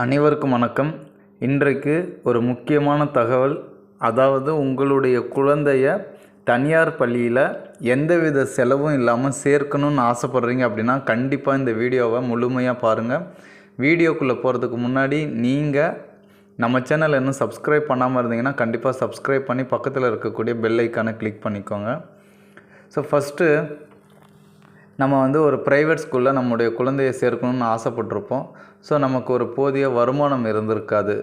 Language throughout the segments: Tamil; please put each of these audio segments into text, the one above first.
அனைவருக்கும் வணக்கம். இன்றைக்கு ஒரு முக்கியமான தகவல். அதாவது உங்களுடைய குழந்தைய தனியார் பள்ளியில் எந்தவித செலவும் இல்லாமல் சேர்க்கணும்னு ஆசைப்பட்றீங்க அப்படின்னா கண்டிப்பாக இந்த வீடியோவை முழுமையாக பாருங்கள். வீடியோக்குள்ளே போகிறதுக்கு முன்னாடி நீங்கள் நம்ம சேனலை இன்னும் சப்ஸ்கிரைப் பண்ணாமல் இருந்தீங்கன்னா கண்டிப்பாக சப்ஸ்கிரைப் பண்ணி பக்கத்தில் இருக்கக்கூடிய பெல் ஐக்கானை கிளிக் பண்ணிக்கோங்க. ஸோ ஃபஸ்ட்டு நம்ம ஒரு ப்ரைவேட் ஸ்கூலில் நம்முடைய குழந்தையை சேர்க்கணும்னு ஆசைப்பட்டிருப்போம். ஸோ நமக்கு ஒரு போதிய வருமானம் இருந்திருக்காது.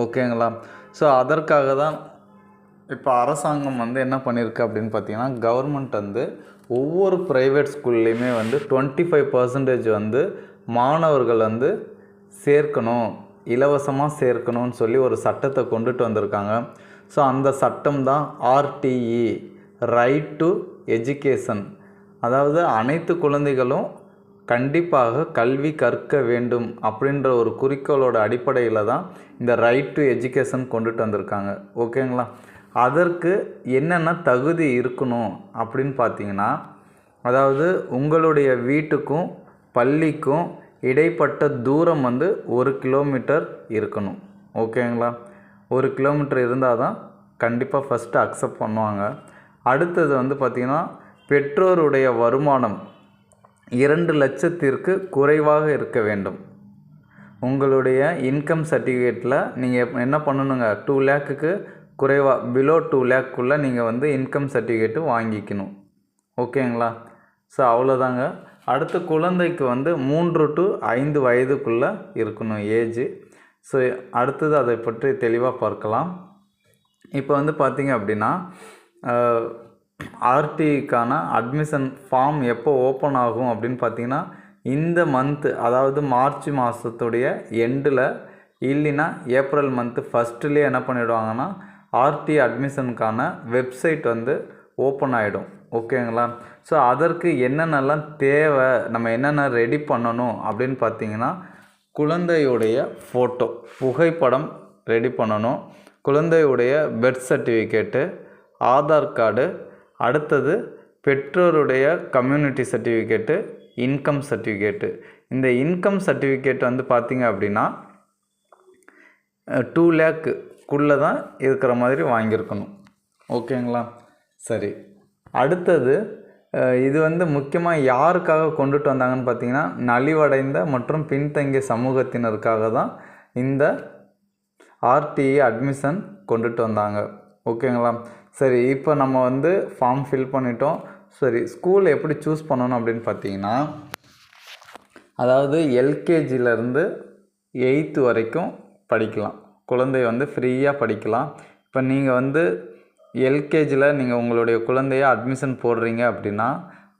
ஓகேங்களா? ஸோ அதற்காக தான் இப்போ அரசாங்கம் என்ன பண்ணியிருக்கு அப்படின்னு பார்த்தீங்கன்னா, கவர்மெண்ட் ஒவ்வொரு ப்ரைவேட் ஸ்கூல்லையுமே 25% மாணவர்கள் சேர்க்கணும், இலவசமாக சேர்க்கணும்னு சொல்லி ஒரு சட்டத்தை கொண்டுட்டு வந்திருக்காங்க. ஸோ அந்த சட்டம் தான் RTE, ரைட் டு எஜுகேஷன். அதாவது அனைத்து குழந்தைகளும் கண்டிப்பாக கல்வி கற்க வேண்டும் அப்படின்ற ஒரு குறிக்கோளோட அடிப்படையில் தான் இந்த ரைட் டு எஜுகேஷன் கொண்டுட்டு வந்திருக்காங்க. ஓகேங்களா? அதற்கு என்னென்ன தகுதி இருக்கணும் அப்படின்னு பார்த்தீங்கன்னா, அதாவது உங்களுடைய வீட்டுக்கும் பள்ளிக்கும் இடைப்பட்ட தூரம் 1 கிலோமீட்டர் இருக்கணும். ஓகேங்களா? 1 கிலோமீட்டர் இருந்தால் தான் கண்டிப்பாக ஃபஸ்ட்டு அக்செப்ட் பண்ணுவாங்க. அடுத்தது பார்த்திங்கன்னா, பெற்றோருடைய வருமானம் 2 லட்சத்திற்கு குறைவாக இருக்க வேண்டும். உங்களுடைய இன்கம் சர்டிஃபிகேட்டில் நீங்கள் என்ன பண்ணணுங்க, 2 லேக்குக்கு குறைவாக, பிலோ 2 லேக்குள்ளே நீங்கள் இன்கம் சர்டிஃபிகேட்டு வாங்கிக்கணும். ஓகேங்களா? ஸோ அவ்வளோதாங்க. அடுத்து குழந்தைக்கு 3 to 5 வயதுக்குள்ளே இருக்கணும் ஏஜ். ஸோ அடுத்தது அதை பற்றி தெளிவாக பார்க்கலாம். இப்போ பார்த்திங்க அப்படின்னா, RTEக்கான அட்மிஷன் ஃபார்ம் எப்போ ஓப்பன் ஆகும் அப்படின்னு பார்த்தீங்கன்னா, இந்த மந்த்து, அதாவது மார்ச் மாதத்துடைய எண்டில் இல்லைன்னா ஏப்ரல் மந்த்து ஃபஸ்ட்டுலேயே என்ன பண்ணிவிடுவாங்கன்னா, RTE அட்மிஷனுக்கான வெப்சைட் ஓப்பன் ஆகிடும். ஓகேங்களா? ஸோ அதற்கு என்னென்னலாம் தேவை, நம்ம என்னென்ன ரெடி பண்ணணும் அப்படின்னு பார்த்தீங்கன்னா, குழந்தையுடைய ஃபோட்டோ, புகைப்படம் ரெடி பண்ணணும், குழந்தையுடைய பர்த் சர்டிஃபிகேட்டு, ஆதார் கார்டு, அடுத்தது பெற்றோருடைய கம்யூனிட்டி சர்டிஃபிகேட்டு, இன்கம் சர்டிஃபிகேட்டு. இந்த இன்கம் சர்டிஃபிகேட் பார்த்திங்க அப்படின்னா 2 லேக்குள்ளே தான் இருக்கிற மாதிரி வாங்கியிருக்கணும். ஓகேங்களா? சரி, அடுத்தது இது முக்கியமாக யாருக்காக கொண்டுட்டு வந்தாங்கன்னு பார்த்தீங்கன்னா, நலிவடைந்த மற்றும் பின்தங்கிய சமூகத்தினருக்காக தான் இந்த RTE அட்மிஷன் கொண்டுட்டு வந்தாங்க. ஓகேங்களா? சரி, இப்போ நம்ம ஃபார்ம் ஃபில் பண்ணிட்டோம். சரி, ஸ்கூல் எப்படி சூஸ் பண்ணணும் அப்படின்னு பார்த்தீங்கன்னா, அதாவது LKGலேருந்து 8th வரைக்கும் படிக்கலாம். குழந்தை ஃப்ரீயாக படிக்கலாம். இப்போ நீங்கள் LKGயில் நீங்கள் உங்களுடைய குழந்தைய அட்மிஷன் போடுறீங்க அப்படின்னா,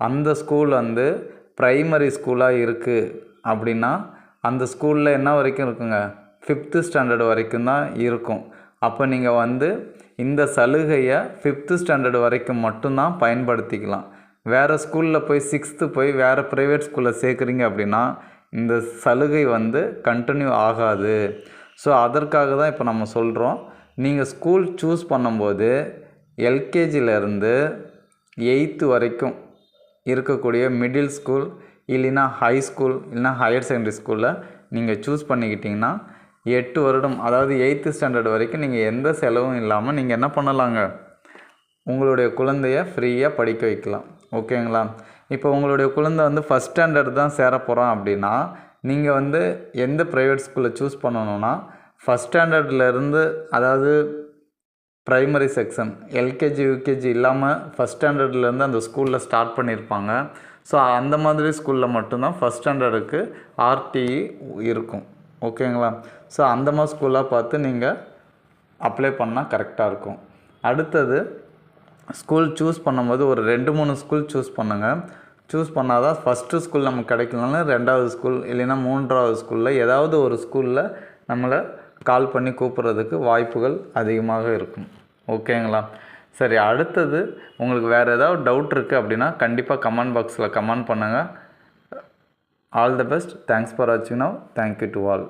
அந்த ஸ்கூல் ப்ரைமரி ஸ்கூலாக இருக்குது அப்படின்னா, அந்த ஸ்கூலில் என்ன வரைக்கும் இருக்குங்க, 5th ஸ்டாண்டர்ட் வரைக்கும் தான் இருக்கும். அப்போ நீங்கள் இந்த சலுகையை 5th ஸ்டாண்டர்ட் வரைக்கும் மட்டும்தான் பயன்படுத்திக்கலாம். வேறு ஸ்கூலில் போய் 6th போய் வேறு ப்ரைவேட் ஸ்கூலில் சேர்க்குறீங்க அப்படின்னா இந்த சலுகை கண்டினியூ ஆகாது. ஸோ அதற்காக தான் இப்போ நம்ம சொல்கிறோம், நீங்கள் ஸ்கூல் சூஸ் பண்ணும்போது LKGலேருந்து 8th வரைக்கும் இருக்கக்கூடிய மிடில் ஸ்கூல் இல்லைன்னா ஹை ஸ்கூல் இல்லைன்னா ஹையர் செகண்டரி ஸ்கூலில் நீங்கள் சூஸ் பண்ணிக்கிட்டிங்கன்னா 8 வருடம், அதாவது 8th ஸ்டாண்டர்ட் வரைக்கும் நீங்கள் எந்த செலவும் இல்லாமல் நீங்கள் என்ன பண்ணலாங்க, உங்களுடைய குழந்தைய ஃப்ரீயாக படிக்க வைக்கலாம். ஓகேங்களா? இப்போ உங்களுடைய குழந்தை ஃபஸ்ட் ஸ்டாண்டர்ட் தான் சேர போகிறான் அப்படின்னா, நீங்கள் எந்த ப்ரைவேட் ஸ்கூலில் சூஸ் பண்ணணுன்னா, ஃபஸ்ட் ஸ்டாண்டர்ட்லேருந்து, அதாவது ப்ரைமரி செக்ஷன் LKG UKG இல்லாமல் ஃபஸ்ட் ஸ்டாண்டர்ட்லேருந்து அந்த ஸ்கூலில் ஸ்டார்ட் பண்ணியிருப்பாங்க. ஸோ அந்த மாதிரி ஸ்கூலில் மட்டும்தான் ஃபஸ்ட் ஸ்டாண்டர்டுக்கு RTE இருக்கும். ஓகேங்களா? ஸோ அந்த மாதிரி ஸ்கூலாக பார்த்து நீங்கள் அப்ளை பண்ணால் கரெக்டாக இருக்கும். அடுத்தது ஸ்கூல் சூஸ் பண்ணும்போது ஒரு 2-3 ஸ்கூல் சூஸ் பண்ணுங்கள். சூஸ் பண்ணால் தான் ஃபஸ்ட்டு ஸ்கூல் நமக்கு கிடைக்கலனாலும் 2வது ஸ்கூல் இல்லைன்னா 3வது ஸ்கூலில் ஏதாவது ஒரு ஸ்கூலில் நம்மளை கால் பண்ணி கூப்பிட்றதுக்கு வாய்ப்புகள் அதிகமாக இருக்கும். ஓகேங்களா? சரி, அடுத்தது உங்களுக்கு வேறு ஏதாவது டவுட் இருக்குது அப்படின்னா கண்டிப்பாக கமெண்ட் பாக்ஸில் கமெண்ட் பண்ணுங்கள். All the best. Thanks for வாட்சிங். Now thank you to all.